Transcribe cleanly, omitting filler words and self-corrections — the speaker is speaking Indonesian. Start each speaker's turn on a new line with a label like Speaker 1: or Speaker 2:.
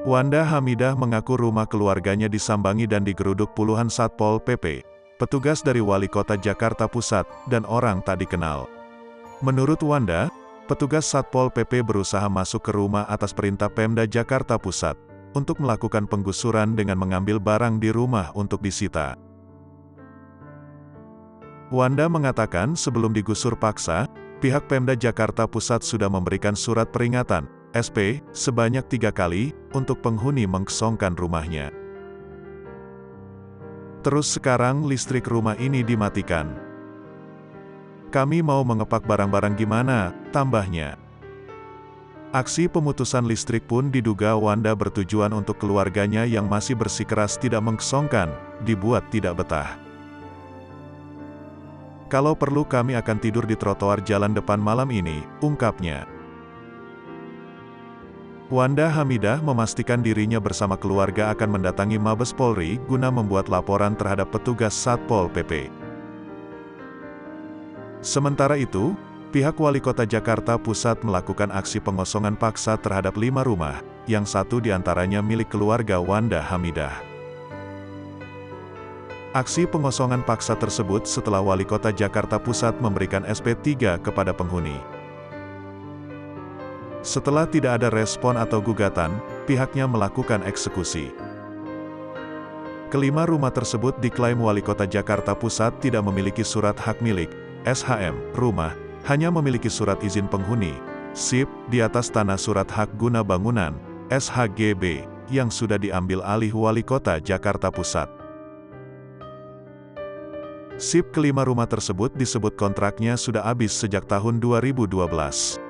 Speaker 1: Wanda Hamidah mengaku rumah keluarganya disambangi dan digeruduk puluhan Satpol PP, petugas dari Wali Kota Jakarta Pusat, dan orang tak dikenal. Menurut Wanda, petugas Satpol PP berusaha masuk ke rumah atas perintah Pemda Jakarta Pusat, untuk melakukan penggusuran dengan mengambil barang di rumah untuk disita. Wanda mengatakan sebelum digusur paksa, pihak Pemda Jakarta Pusat sudah memberikan surat peringatan, SP, sebanyak 3 kali, untuk penghuni mengkosongkan rumahnya. Terus sekarang listrik rumah ini dimatikan. Kami mau mengepak barang-barang gimana, tambahnya. Aksi pemutusan listrik pun diduga Wanda bertujuan untuk keluarganya yang masih bersikeras tidak mengkosongkan, dibuat tidak betah. Kalau perlu kami akan tidur di trotoar jalan depan malam ini, ungkapnya. Wanda Hamidah memastikan dirinya bersama keluarga akan mendatangi Mabes Polri guna membuat laporan terhadap petugas Satpol PP. Sementara itu, pihak Wali Kota Jakarta Pusat melakukan aksi pengosongan paksa terhadap 5 rumah, yang 1 diantaranya milik keluarga Wanda Hamidah. Aksi pengosongan paksa tersebut setelah Wali Kota Jakarta Pusat memberikan SP3 kepada penghuni. Setelah tidak ada respon atau gugatan, pihaknya melakukan eksekusi. Kelima rumah tersebut diklaim Wali Kota Jakarta Pusat tidak memiliki surat hak milik, SHM, rumah, hanya memiliki surat izin penghuni, SIP, di atas tanah surat hak guna bangunan, SHGB, yang sudah diambil alih Wali Kota Jakarta Pusat. SIP kelima rumah tersebut disebut kontraknya sudah habis sejak tahun 2012.